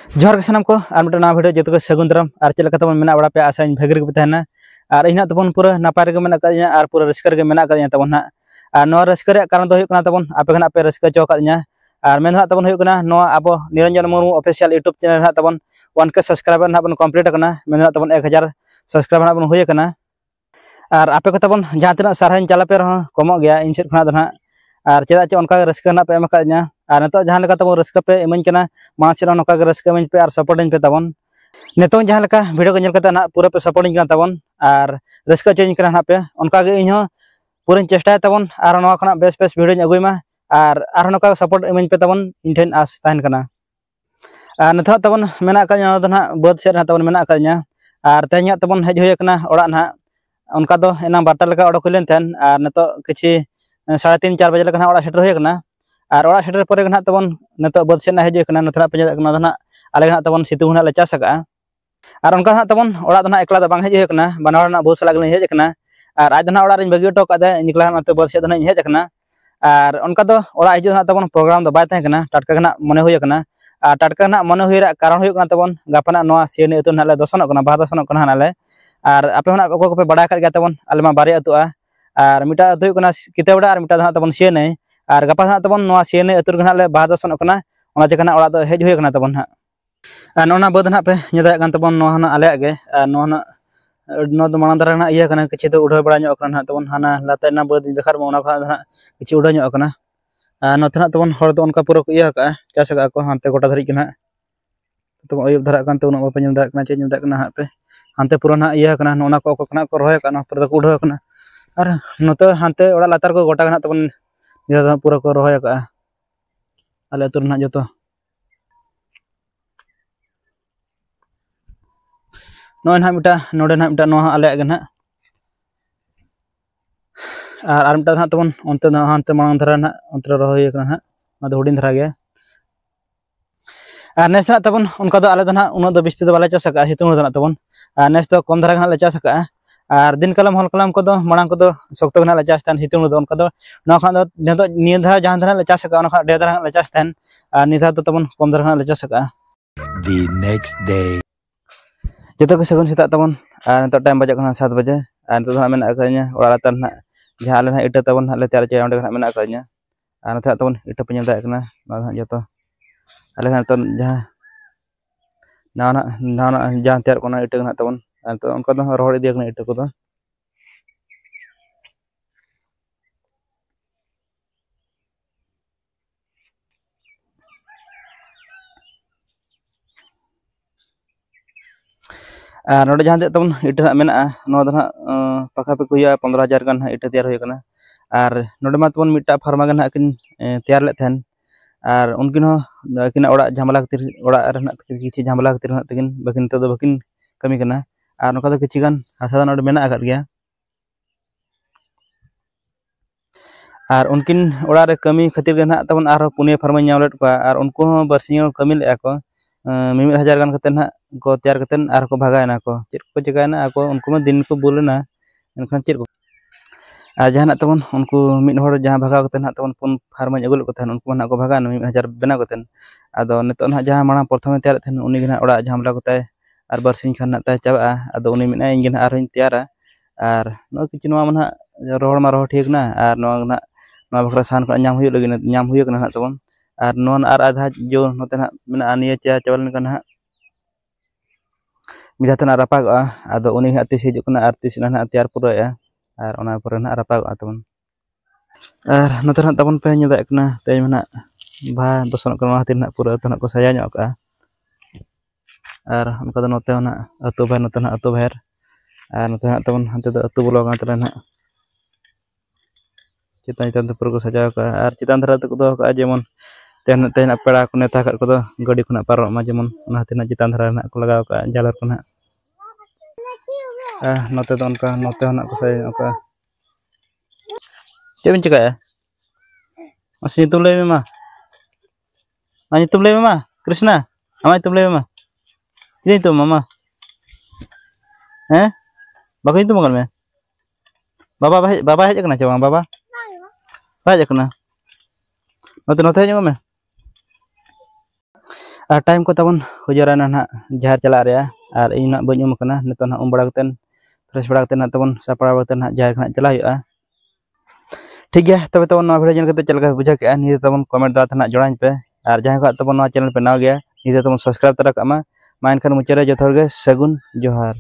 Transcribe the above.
जोहर के सानाम को आर मिटे नवा वीडियो जतो को सगुन दाराम आर चेक लेका तबन मेना बड़ा पे आशा भागे रे तहना आर इना तबन पूरा नापाय रे मेना कादिया आर पूरा रस्कर गे मेना कादिया तबन ना आर नवा रस्कर रे कारण दो हुयु कना तबन आपे खना पे रस्कर चो कादिया आर मेन हा तबन हुयु कना नवा आबो Niranjan Murmu official YouTube channel हा तबन 1K सब्सक्राइबर ना बन कंप्लीट कना मेन हा तबन 1000 सब्सक्राइबर ना बन हुयु कना आर आपे को तबन जहां तना सारहाñ चला पे रह कमो गया इन सेट खना दना आर चेदा चे उनका रस्कर ना पे एम कादिया आर नतो जहां लेका तबन रस्कर पे इमन कना मा चेला नोका रस्कर इमन पे आर सपोर्ट इन पे तबन नितों जहां लेका वीडियो को नेल ना पूरा पे सपोर्ट इन तबन आर रस्कर चेंज कना ना पे उनका गे इन पूरा चेष्टा तबन आर नवा खना बेस बेस वीडियो अगुयमा आर नोका सपोर्ट इमन पे तबन इन ठेन आस ताहन कना आर नथा तबन मेना का ना दना बद सेट ना तबन मेना का आर तेኛ तबन हेज होय कना ओड़ा ना उनका दो एना बाटा लेका ओडक हुलेन थेन आर नतो किछि 3:30-4 बजे लेका ओड़ा सेटर होय कना आर ओड़ा सेटर परे गना तबन नतो बद सेट ना हेज कना नथरा पे कना दना आले गना तबन सितु ना ले चास का आर उनका हा तबन ओड़ा दना एकला द बांग हेज होय कना बनावर ना बहुत साला गले हेज कना आर आज दना ओड़ा रिन बगी टो का निकला ना तो बद सेट दना हेज कना आर उनका दो ओड़ा हिजु ना तबन प्रोग्राम दो बाय तहे कना टटका गना मने होय कना आर टटका ना मने होय रा कारण होय कना तबन गापना नोआ सेने अतु ना ले दसनक कना बा दसनक कना नाले आर आपे होना को पे बड़ा कर गया तबन आले मा बारे अतुआ आर मिटा अतु कना कितेवड़ा आर मिटा दा तबन सेने आर गपा ना तबन नोआ सेने अतु गना ले बा दसनक कना ओना जकना ओड़ा दो हेज होय कना तबन हा आर नोना बद ना पे नेदा कन तबन नोआ ना आले आगे नोआ ना नो दो माना दरा ना इया कना किछि तो उडा बड़ा ᱧᱚᱜ कना तबन हाना लाते ना बद देखार मोना खा ना किछि उडा ᱧᱚᱜ कना नथना तबन हर दो उनका पूरा इया का चास का को हानते गोटा धरि कना तो अयुब धरा कन तो उन बापे नेदा कना चे नेदा कना हा पे हानते पूरा ना इया कना नोना को कना को रहे कना पूरा को उडा कना और नते हानते ओड़ा लातार को गोटा कना तबन नेदा पूरा को रहे का आले तुर ना जतो नो ना मिटा नोडे ना मिटा नो आले गना आर मिटा ना तबन onte ना हानते मांग धरा ना onte रहे कना ना दो हुडिन धरा गया आर नेस ना तबन उनका दो आले दना उनो दो बिस्ती दो बाले चास का हितुंग दना तबन आर नेस दो कम धरा गना ले चास का आर दिन कलम हल कलम को दो मांग को दो सख्त गना ले चास तन हितुंग दो उनका दो नो खान दो नेदो निधा जहां धरा ले चास का उनका डे धरा ले चास तन आर निधा तो तबन कम धरा ले चास का The next day. जतो के सगुन सेता तबन आर तो टाइम बजे कना 7 बजे आर तो मेना अकanya ओड़ा लातार ना जहां आले ना इटा तबन ले तैयार चे ओंडे ना मेना अकanya आर नथा तबन इटा पे नेदा कना ना जतो आले ना तो जहां ना जहां तैयार कोना इटा ना तबन आर तो उनका दो रोड इदिया कना इटा को दो नोडे जहां तबन इटा मेना नो दना पाखा पे कुया 15,000 गन इटा तैयार होय कना आर नोडे मा तबन मिटा फार्मा गन किन तैयार ले थेन आर उनकिन हो किना ओड़ा झमला खतिर ओड़ा रना किछि झमला खतिर ना तकिन बकिन तो बकिन कमी कना आर नोका दो किछि गन हासा नोडे मेना आकात गया आर उनकिन ओड़ा रे कमी खतिर गन तबन आर पुने फार्मा न्यावलेट को आर उनको बरसियो कमी ले को 1,000 गन कते ना को तैयार कते आर को भागायना को चेक को जगायना को उनको में दिन को बोलना एनखान चेक आ जहां तबन उनको मिड हर जहां भागा कते ना तबन पुन फार्मा अगुल को थन उनको ना को भागा 1,000 बेना कते आदो नितो ना जहां माना प्रथम तैयार थन उनी गना ओड़ा झमला को ताय आर बरसिन खान ना ताय चाबा आदो उनी मिना इंगिन आर हिन तैयारा आर नो किछि नवा मना रोड मा रहो ठीक ना आर नो ना नो बखरा सान को नाम हुयो लगिन नाम हुयो कना तबन आर नोन आर आधा जो नते ना मिना आनिया चा चावल कना मिदातना रापाग आदो उनी हातिस हिजु कना आर्टिस ना तैयार पुराया आर ओना पर ना रापाग तबन आर नते ना तबन पे नेदा कना तै मना भा दसनक कना हातिर ना पूरा तना को साया ᱧᱚᱜ का आर उनका दो नते ना अतु भाई नते ना अतु भाई आर नते ना तबन हंते दो अतु बोलो गना ना चितान तो पूरा को सजाव का आर चितान धरा तो दो का जेमन तेन तेन पेड़ा को नेता कर को दो गाड़ी खुना पारो मा जेमन ओना हातिर ना चितान धरा ना को लगाव का जालर को ना नते दो उनका नते ना को साय का चेबिन चिका मसी तुम ले मा ani तुम ले मा कृष्णा हमाय तुम ले मा चिनी तुम मामा हैं बाकी तुम मगल में बाबा हेज कना चवा बाबा हेज कना नते नते में टाइम को तबन हुजरा ना जहर चला रे और इन बन उम कना नितो ना उम बड़ा कतन फ्रेश बड़ा कतन तबन सापड़ा कतन जहर खना चला हुआ ठीक है तब तबन नवा वीडियो जन कते चलका बुझा के नि तबन कमेंट दा तना जोड़ाइन पे और जहां को तबन नवा चैनल पे नाव गया नि तबन सब्सक्राइब तरा कमा मा एनखान मुचारे जथोर गे सगुन जोहार।